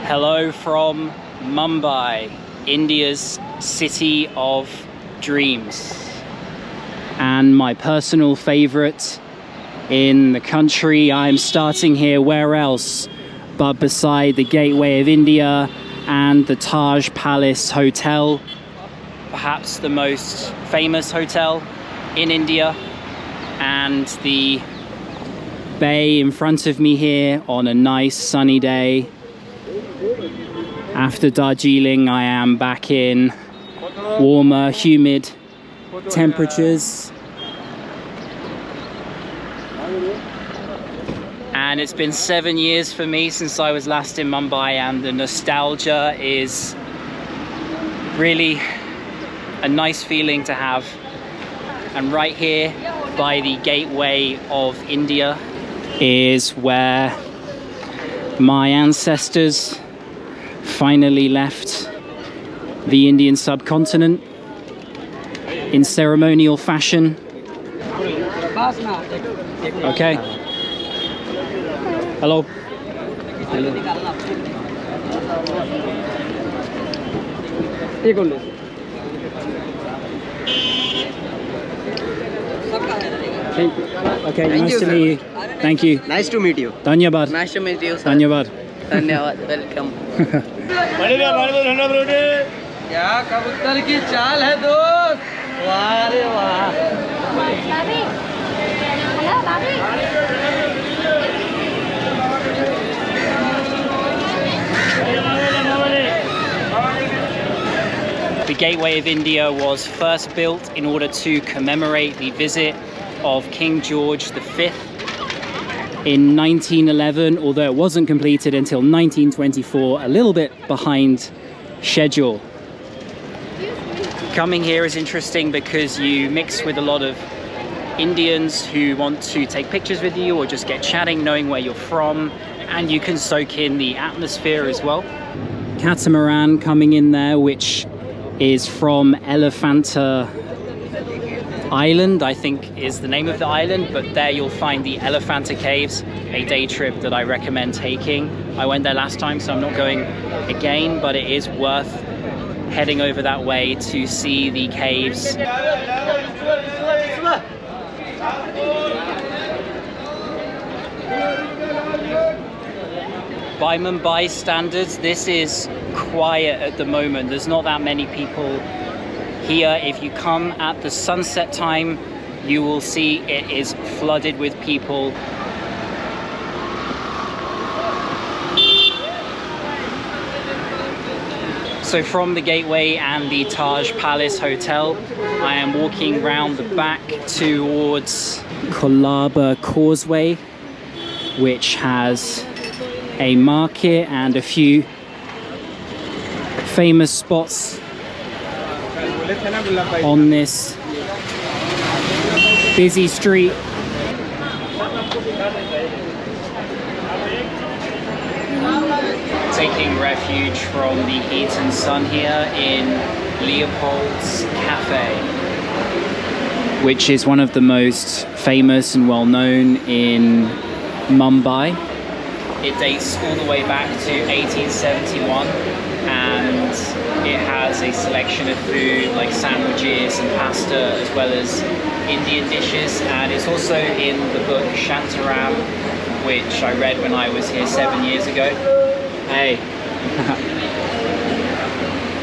Hello from Mumbai, India's city of dreams. And my personal favorite in the country. I'm starting here, where else but beside the Gateway of India and the Taj Palace Hotel, perhaps the most famous hotel in India, and the bay in front of me here on a nice sunny day. After Darjeeling, I am back in warmer, humid temperatures. And it's been 7 years for me since I was last in Mumbai, and the nostalgia is really a nice feeling to have. And right here by the Gateway of India is where my ancestors finally left the Indian subcontinent in ceremonial fashion. Okay. Hello. Hello. Okay, nice to meet you. Thank you. Nice to meet you. Dhanyabad. Nice to meet you, sir. Dhanyabad. धन्यवाद, welcome. क्या कबूतर की चाल है दोस्त, वाह रे वाह। The Gateway of India was first built in order to commemorate the visit of King George V in 1911, although it wasn't completed until 1924, a little bit behind schedule. Coming here is interesting because you mix with a lot of Indians who want to take pictures with you or just get chatting, knowing where you're from, and you can soak in the atmosphere as well. Catamaran coming in there, which is from Elephanta Island, I think is the name of the island, but there you'll find the Elephanta Caves, a day trip that I recommend taking. I went there last time, so I'm not going again, but it is worth heading over that way to see the caves. By Mumbai standards, this is quiet at the moment. There's not that many people here. If you come at the sunset time, you will see it is flooded with people. So from the Gateway and the Taj Palace Hotel, I am walking round the back towards Colaba Causeway, which has a market and a few famous spots on this busy street. Taking refuge from the heat and sun here in Leopold's Cafe, which is one of the most famous and well known in Mumbai. It dates all the way back to 1871, and it has a selection of food like sandwiches and pasta, as well as Indian dishes. And it's also in the book Shantaram, which I read when I was here 7 years ago. Hey.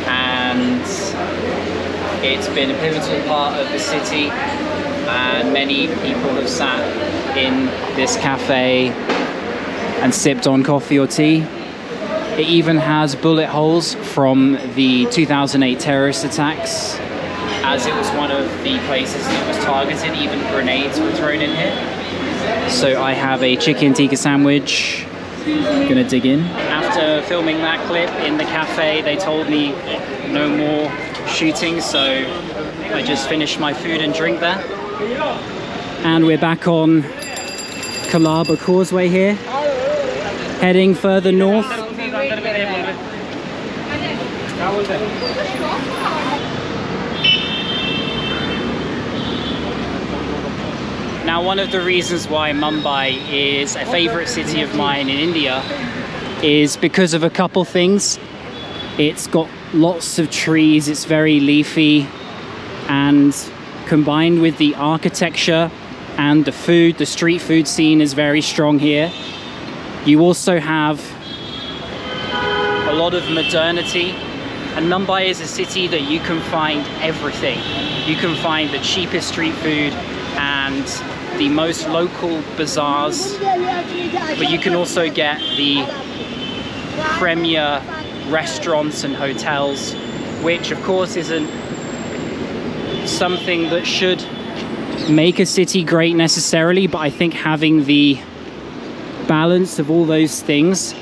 And it's been a pivotal part of the city, and many people have sat in this cafe and sipped on coffee or tea. It even has bullet holes from the 2008 terrorist attacks, as it was one of the places that was targeted. Even grenades were thrown in here. So I have a chicken tikka sandwich. I'm gonna dig in. After filming that clip in the cafe, they told me no more shooting, so I just finished my food and drink there. And we're back on Colaba Causeway here, heading further north. Now, one of the reasons why Mumbai is a favorite city of mine in India is because of a couple things. It's got lots of trees, it's very leafy, and combined with the architecture and the food, the street food scene is very strong here. You also have a lot of modernity, and Mumbai is a city that you can find everything. You can find the cheapest street food and the most local bazaars, but you can also get the premier restaurants and hotels, which of course isn't something that should make a city great necessarily, but I think having the balance of all those things,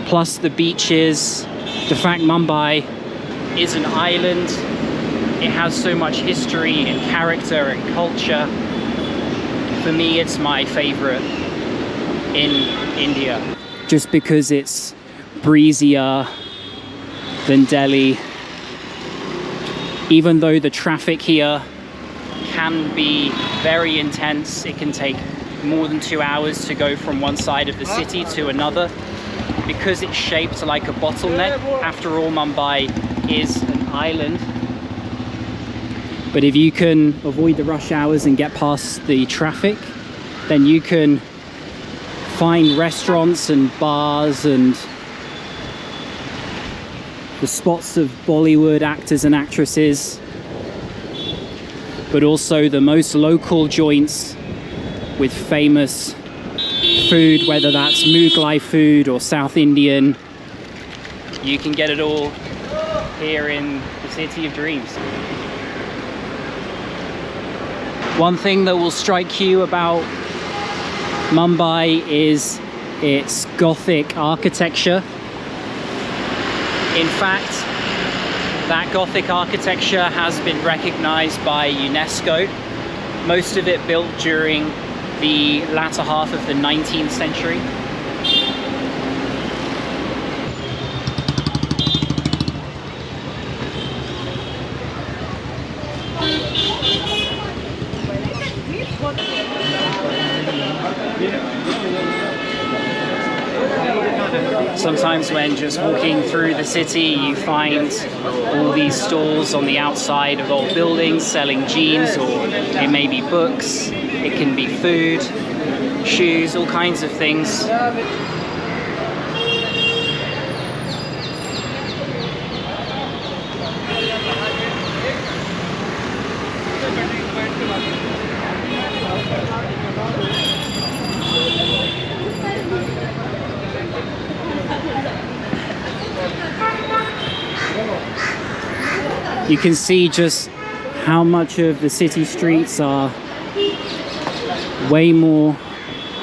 plus the beaches, the fact Mumbai is an island, it has so much history and character and culture. For me, it's my favorite in India. Just because it's breezier than Delhi, even though the traffic here can be very intense. It can take more than 2 hours to go from one side of the city to another, because it's shaped like a bottleneck. After all, Mumbai is an island. But if you can avoid the rush hours and get past the traffic, then you can find restaurants and bars and the spots of Bollywood actors and actresses, but also the most local joints with famous food, whether that's Mughlai food or South Indian. You can get it all here in the City of Dreams. One thing that will strike you about Mumbai is its Gothic architecture. In fact, that Gothic architecture has been recognized by UNESCO. Most of it built during the latter half of the 19th century. Sometimes when just walking through the city, you find all these stalls on the outside of old buildings selling jeans, or it may be books, it can be food, shoes, all kinds of things. You can see just how much of the city streets are way more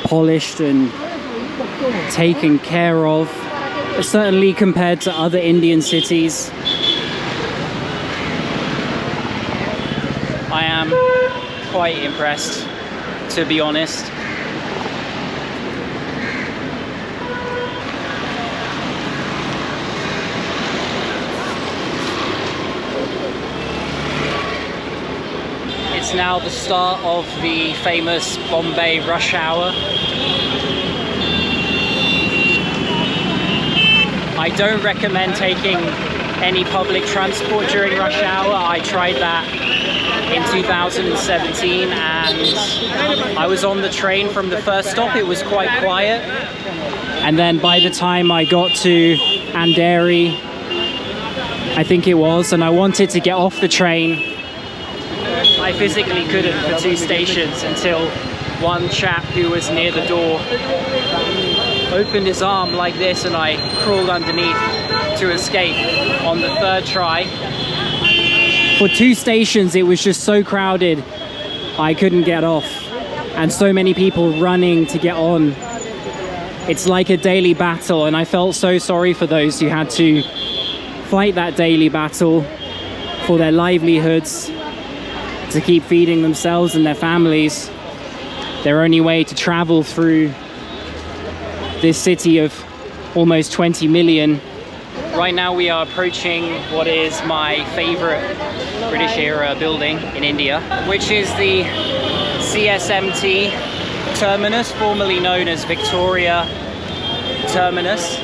polished and taken care of, certainly compared to other Indian cities. I am quite impressed, to be honest. It's now the start of the famous Bombay rush hour. I don't recommend taking any public transport during rush hour. I tried that in 2017 and I was on the train from the first stop. It was quite quiet. And then by the time I got to Andheri, I think it was, and I wanted to get off the train, I physically couldn't for 2 stations until one chap who was near the door opened his arm like this and I crawled underneath to escape on the 3rd try. For 2 stations it was just so crowded I couldn't get off, and so many people running to get on. It's like a daily battle, and I felt so sorry for those who had to fight that daily battle for their livelihoods, to keep feeding themselves and their families. Their only way to travel through this city of almost 20 million. Right now we are approaching what is my favorite British era building in India, which is the CSMT terminus, formerly known as Victoria Terminus.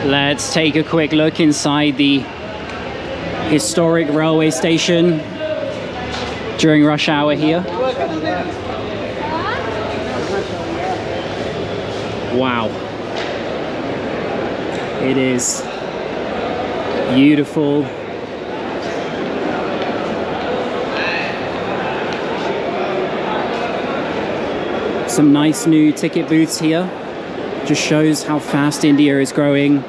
Let's take a quick look inside the historic railway station during rush hour here. Wow. It is beautiful. Some nice new ticket booths here. Just shows how fast India is growing.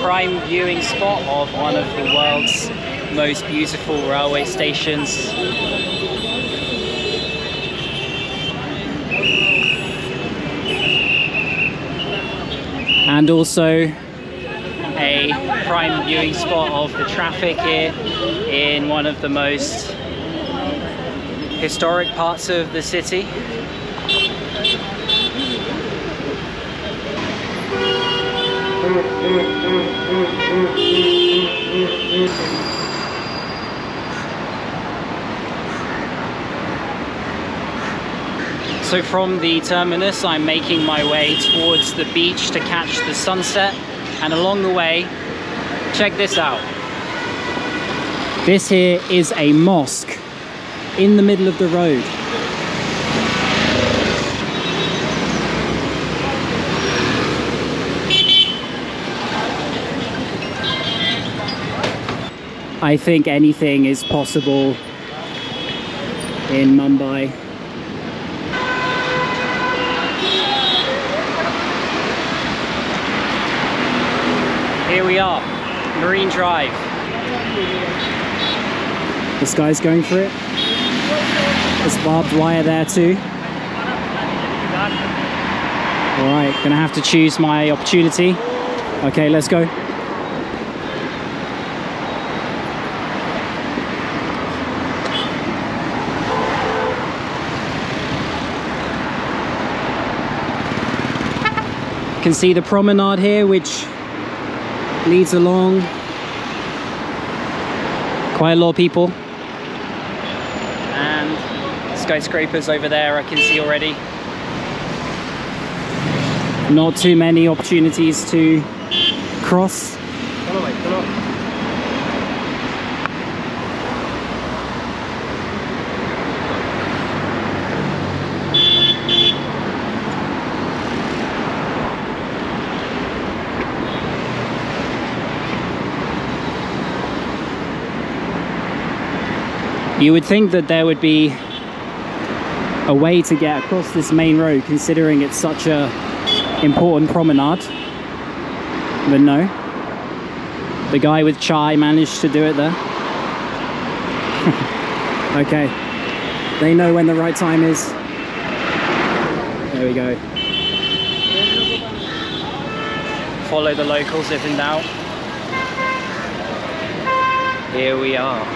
Prime viewing spot of one of the world's most beautiful railway stations. And also a prime viewing spot of the traffic here in one of the most historic parts of the city. So from the terminus, I'm making my way towards the beach to catch the sunset, and along the way, check this out. This here is a mosque in the middle of the road. I think anything is possible in Mumbai. Here we are, Marine Drive. This guy's going for it. There's barbed wire there too. All right, gonna have to choose my opportunity. Okay, let's go. You can see the promenade here, which leads along. Quite a lot of people. And skyscrapers over there I can see already. Not too many opportunities to cross. You would think that there would be a way to get across this main road, considering it's such a important promenade. But no. The guy with chai managed to do it there. Okay. They know when the right time is. There we go. Follow the locals if in doubt. Here we are.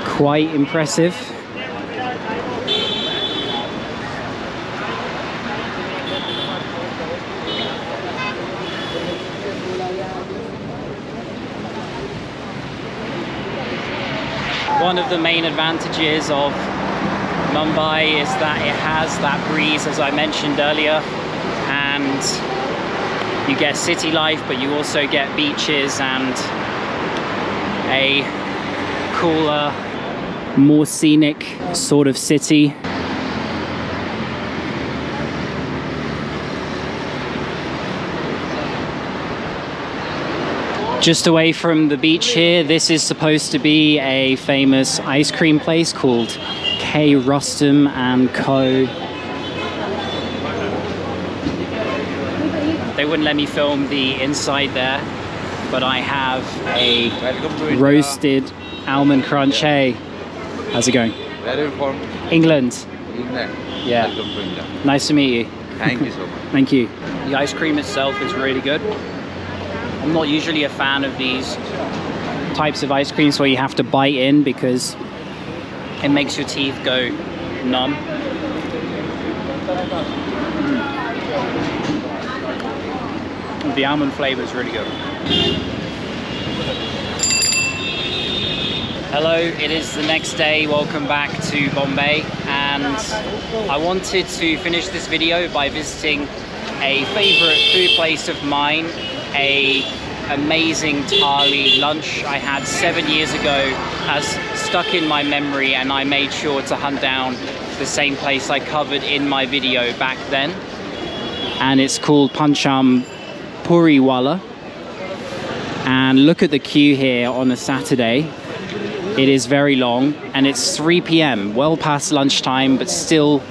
Quite impressive. One of the main advantages of Mumbai is that it has that breeze, as I mentioned earlier, and you get city life, but you also get beaches and a cooler, more scenic sort of city. Just away from the beach here, this is supposed to be a famous ice cream place called K. Rustam and Co. They wouldn't let me film the inside there, but I have a roasted almond crunch. Hey, how's it going? Where are you from? England. England. Yeah. Welcome to England. Nice to meet you. Thank you so much. Thank you. The ice cream itself is really good. I'm not usually a fan of these types of ice creams where you have to bite in, because It makes your teeth go numb. The almond flavor is really good. Hello, it is the next day. Welcome back to Bombay, and I wanted to finish this video by visiting a favorite food place of mine, a amazing thali lunch I had 7 years ago has stuck in my memory, and I made sure to hunt down the same place I covered in my video back then. And it's called Pancham Puriwala. And look at the queue here on a Saturday. It is very long, and it's 3 p.m, well past lunchtime, but still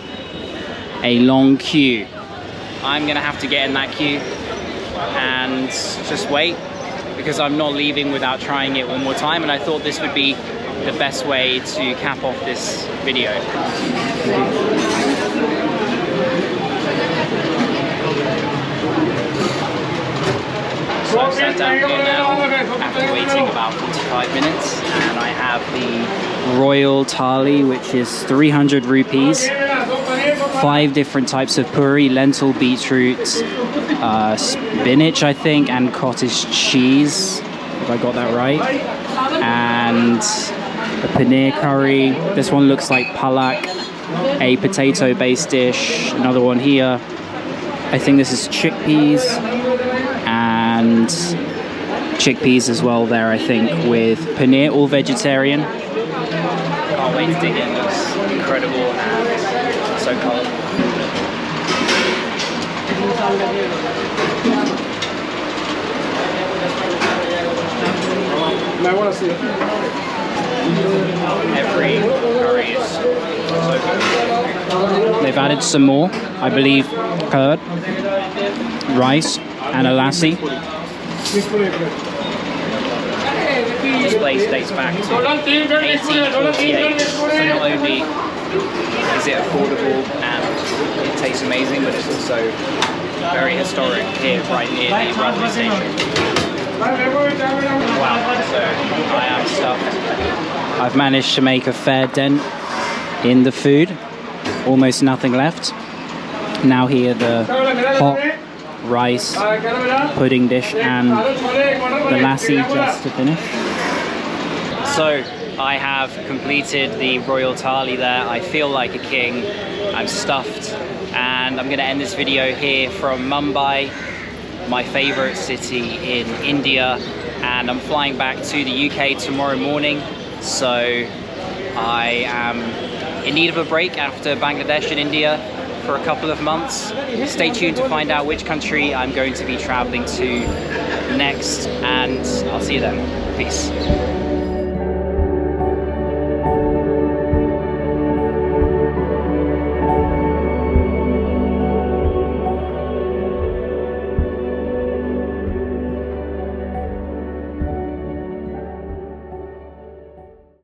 a long queue. I'm gonna have to get in that queue and just wait, because I'm not leaving without trying it one more time, and I thought this would be the best way to cap off this video. So I've sat down here now after waiting about 45 minutes, and I have the Royal Thali, which is 300 rupees. 5 different types of puri: lentil, beetroot, spinach, I think, and cottage cheese, if I got that right. And a paneer curry. This one looks like palak, a potato-based dish. Another one here. I think this is chickpeas, and chickpeas as well there, I think, with paneer, all vegetarian. Can't wait to dig in. Looks incredible and so cold. Every curry is so good. They've added some more, I believe, curd, rice, and a lassi. This place dates back to 1848, so not only is it affordable and it tastes amazing, but it's also very historic here, right near the railway station. Wow, so I am stuffed. I've managed to make a fair dent in the food, almost nothing left. Now here the hot rice pudding dish and the lassi just to finish. So I have completed the Royal Thali there. I feel like a king. I'm stuffed, and I'm going to end this video here from Mumbai, my favorite city in India, and I'm flying back to the UK tomorrow morning. So I am in need of a break after Bangladesh and India for a couple of months. Stay tuned to find out which country I'm going to be traveling to next, and I'll see you then. Peace.